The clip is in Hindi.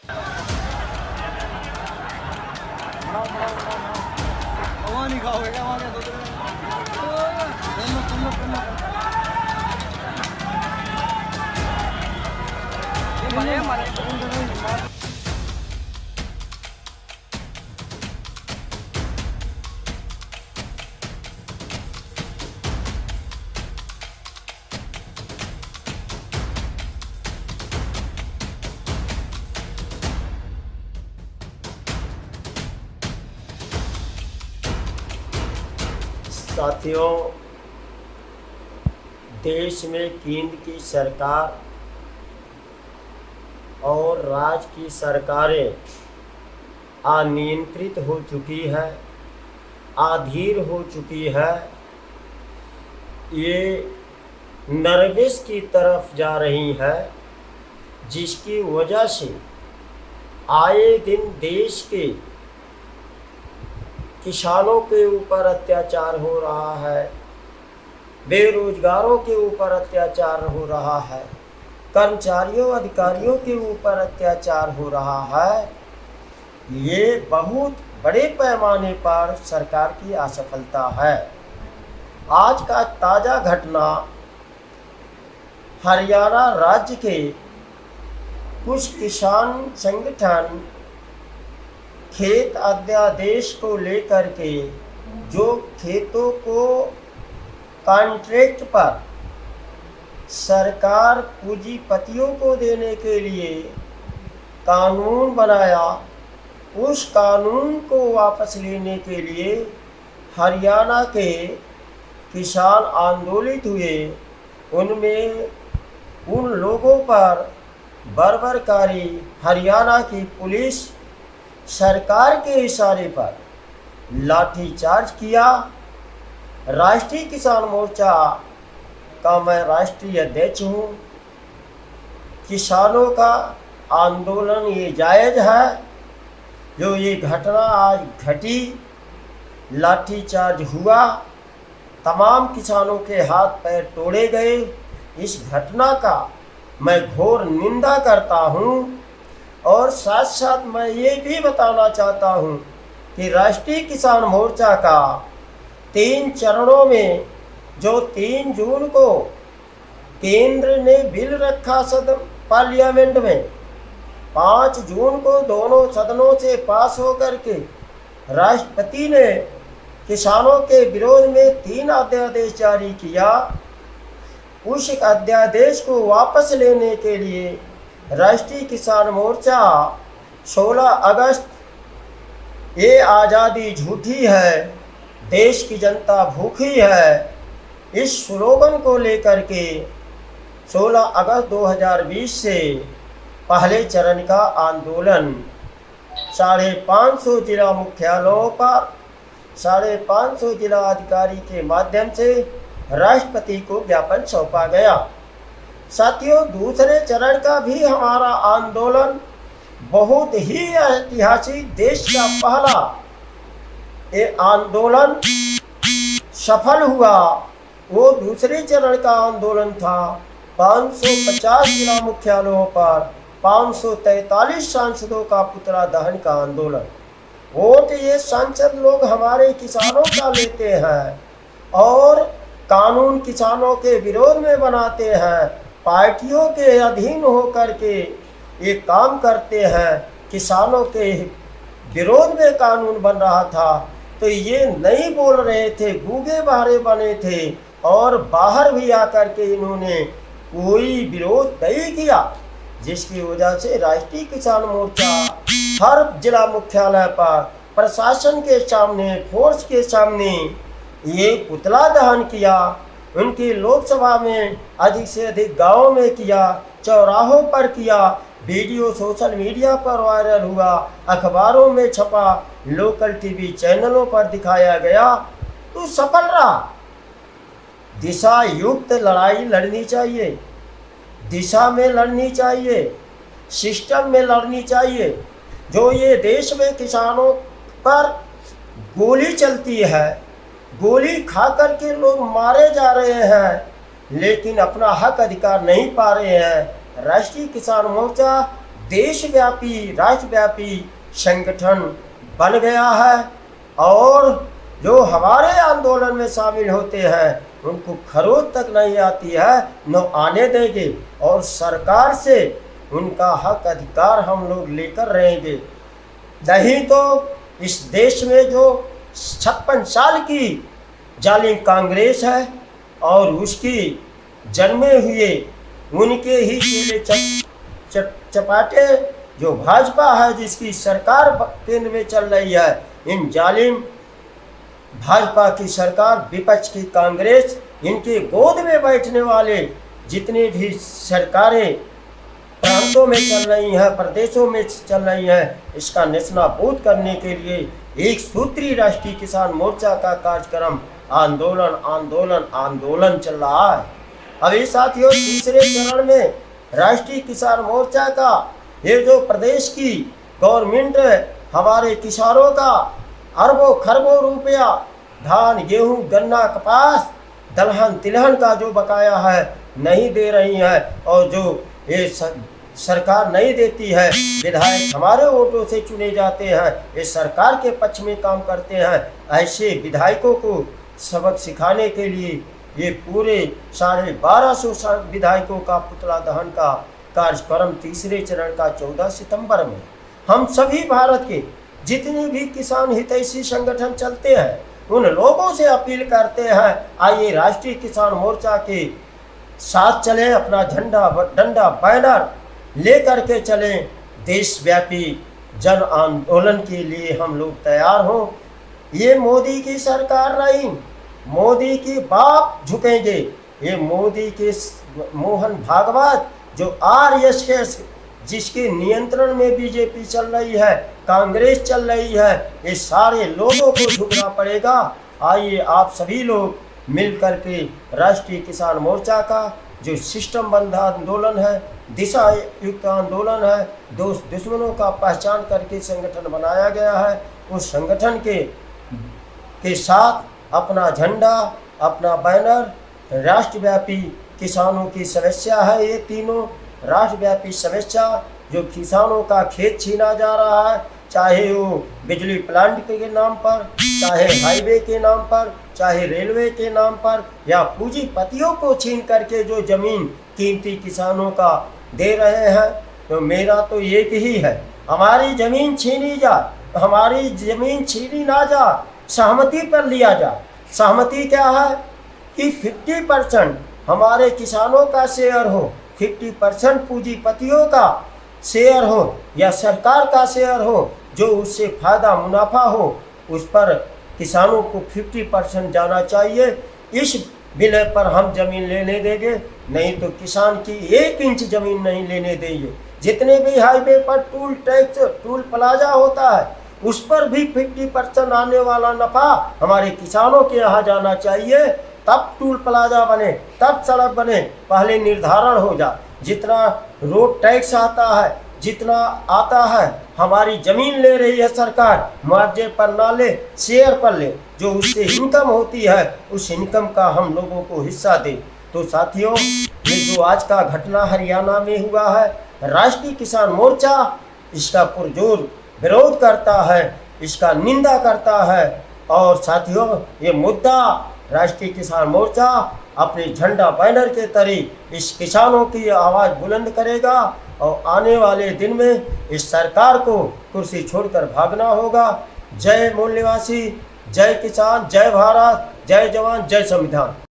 नहीं खाओगे क्या वहाँ क्या सोच रहे हैं? साथियों, देश में केंद्र की सरकार और राज्य की सरकारें अनियंत्रित हो चुकी है, अधीर हो चुकी है। ये नरगिस की तरफ जा रही है, जिसकी वजह से आए दिन देश के किसानों के ऊपर अत्याचार हो रहा है, बेरोजगारों के ऊपर अत्याचार हो रहा है, कर्मचारियों अधिकारियों के ऊपर अत्याचार हो रहा है। ये बहुत बड़े पैमाने पर सरकार की असफलता है। आज का ताज़ा घटना हरियाणा राज्य के कुछ किसान संगठन खेत अध्यादेश को लेकर के, जो खेतों को कॉन्ट्रैक्ट पर सरकार पूंजीपतियों को देने के लिए कानून बनाया, उस कानून को वापस लेने के लिए हरियाणा के किसान आंदोलित हुए। उनमें उन लोगों पर बर्बरकारी हरियाणा की पुलिस सरकार के इशारे पर लाठीचार्ज किया। राष्ट्रीय किसान मोर्चा का मैं राष्ट्रीय अध्यक्ष हूँ। किसानों का आंदोलन ये जायज़ है। जो ये घटना आज घटी, लाठीचार्ज हुआ, तमाम किसानों के हाथ पैर तोड़े गए, इस घटना का मैं घोर निंदा करता हूँ। और साथ साथ मैं ये भी बताना चाहता हूँ कि राष्ट्रीय किसान मोर्चा का 3 चरणों में जो 3 जून को केंद्र ने बिल रखा सदन पार्लियामेंट में, 5 जून को दोनों सदनों से पास होकर के राष्ट्रपति ने किसानों के विरोध में 3 अध्यादेश जारी किया। उस अध्यादेश को वापस लेने के लिए राष्ट्रीय किसान मोर्चा 16 अगस्त ये आज़ादी झूठी है, देश की जनता भूखी है, इस स्लोगन को लेकर के 16 अगस्त 2020 से पहले चरण का आंदोलन 550 जिला मुख्यालयों पर 550 जिला अधिकारी के माध्यम से राष्ट्रपति को ज्ञापन सौंपा गया। साथियों, दूसरे चरण का भी हमारा आंदोलन बहुत ही ऐतिहासिक, देश का पहला ये आंदोलन सफल हुआ। वो दूसरे चरण का आंदोलन था 550 जिला मुख्यालयों पर 543 सांसदों का पुतला दहन का आंदोलन। वोट ये सांसद लोग हमारे किसानों का लेते हैं और कानून किसानों के विरोध में बनाते हैं, पार्टियों के अधीन होकर के ये काम करते हैं। किसानों के विरोध में कानून बन रहा था तो ये नहीं बोल रहे थे, गूंगे बहरे बने थे और बाहर भी आकर के इन्होंने कोई विरोध नहीं किया, जिसकी वजह से राष्ट्रीय किसान मोर्चा हर जिला मुख्यालय पर प्रशासन के सामने, फोर्स के सामने ये पुतला दहन किया। उनकी लोकसभा में अधिक से अधिक गांवों में किया, चौराहों पर किया, वीडियो सोशल मीडिया पर वायरल हुआ, अखबारों में छपा, लोकल टीवी चैनलों पर दिखाया गया, तो सफल रहा। दिशा युक्त लड़ाई लड़नी चाहिए, दिशा में लड़नी चाहिए, सिस्टम में लड़नी चाहिए। जो ये देश में किसानों पर गोली चलती है, गोली खा करके लोग मारे जा रहे हैं लेकिन अपना हक अधिकार नहीं पा रहे हैं। राष्ट्रीय किसान मोर्चा देशव्यापी राष्ट्रव्यापी संगठन बन गया है और जो हमारे आंदोलन में शामिल होते हैं उनको खरोच तक नहीं आती है, न आने देंगे और सरकार से उनका हक अधिकार हम लोग लेकर रहेंगे। नहीं तो इस देश में जो 56 साल की जालिम कांग्रेस है और उसकी जन्मे हुए उनके ही चेले चपाटे जो भाजपा है जिसकी सरकार केंद्र में चल रही है, इन जालिम भाजपा की सरकार, विपक्ष की कांग्रेस, इनके गोद में बैठने वाले जितने भी सरकारें प्रांतों में चल रही हैं, प्रदेशों में चल रही हैं, इसका नेस्तनाबूद करने के लिए एक सूत्री राष्ट्रीय किसान मोर्चा का कार्यक्रम आंदोलन आंदोलन आंदोलन चल रहा है। अभी साथियों, तीसरे चरण में राष्ट्रीय किसान मोर्चा का ये जो प्रदेश की गवर्नमेंट हमारे किसानों का अरबों खरबों रुपया धान गेहूं गन्ना कपास दलहन तिलहन का जो बकाया है नहीं दे रही है और जो ये सरकार नहीं देती है, विधायक हमारे वोटों से चुने जाते हैं, ये सरकार के पक्ष में काम करते हैं, ऐसे विधायकों को सबक सिखाने के लिए ये पूरे 1250 विधायकों का पुतला दहन का कार्यक्रम तीसरे चरण का 14 सितंबर में हम सभी भारत के जितने भी किसान हितैषी संगठन चलते हैं उन लोगों से अपील करते हैं, आइए राष्ट्रीय किसान मोर्चा के साथ चलें, अपना झंडा डंडा बैनर लेकर के चलें, देशव्यापी जन आंदोलन के लिए हम लोग तैयार हों। ये मोदी की सरकार नहीं, मोदी की बाप झुकेंगे, ये मोदी के मोहन भागवत जो आरएसएस जिसके नियंत्रण में बीजेपी चल रही है, कांग्रेस चल रही है, ये सारे लोगों को झुकना पड़ेगा। आइए आप सभी लोग मिल करके राष्ट्रीय किसान मोर्चा का जो सिस्टम बंद आंदोलन है, दिशा युक्त आंदोलन है, दोस्त दुश्मनों का पहचान करके संगठन बनाया गया है, उस संगठन के साथ अपना झंडा अपना बैनर राष्ट्रव्यापी किसानों की समस्या है, ये तीनों राष्ट्रव्यापी समस्या जो किसानों का खेत छीना जा रहा है, चाहे वो बिजली प्लांट के नाम पर, चाहे हाईवे के नाम पर, चाहे रेलवे के नाम पर, या पूंजीपतियों को छीन करके जो जमीन कीमती किसानों का दे रहे हैं, तो मेरा तो एक ही है, हमारी जमीन छीनी जा, हमारी जमीन छीनी ना जा, सहमति पर लिया जा। सहमति क्या है कि 50% हमारे किसानों का शेयर हो, 50% पूंजीपतियों का शेयर हो या सरकार का शेयर हो, जो उससे फायदा मुनाफा हो उस पर किसानों को 50% जाना चाहिए। इस विलय पर हम जमीन लेने देंगे, नहीं तो किसान की 1 इंच जमीन नहीं लेने देंगे। जितने भी हाईवे पर टूल टैक्स टूल प्लाजा होता है उस पर भी 50% आने वाला नफा हमारे किसानों के यहाँ जाना चाहिए, तब टूल प्लाजा बने, तब सड़क बने। पहले निर्धारण हो जा, जितना रोड टैक्स आता है, जितना आता है, हमारी जमीन ले रही है सरकार, मुआवजे पर ना ले, शेयर पर ले, जो उससे इनकम होती है उस इनकम का हम लोगों को हिस्सा दे। तो साथियों, ये जो आज का घटना हरियाणा में हुआ है, राष्ट्रीय किसान मोर्चा इसका पुरजोर विरोध करता है, इसका निंदा करता है। और साथियों, ये मुद्दा राष्ट्रीय किसान मोर्चा अपने झंडा बैनर के तरीके इस किसानों की आवाज़ बुलंद करेगा और आने वाले दिन में इस सरकार को कुर्सी छोड़कर भागना होगा। जय मूल निवासी, जय किसान, जय भारत, जय जवान, जय संविधान।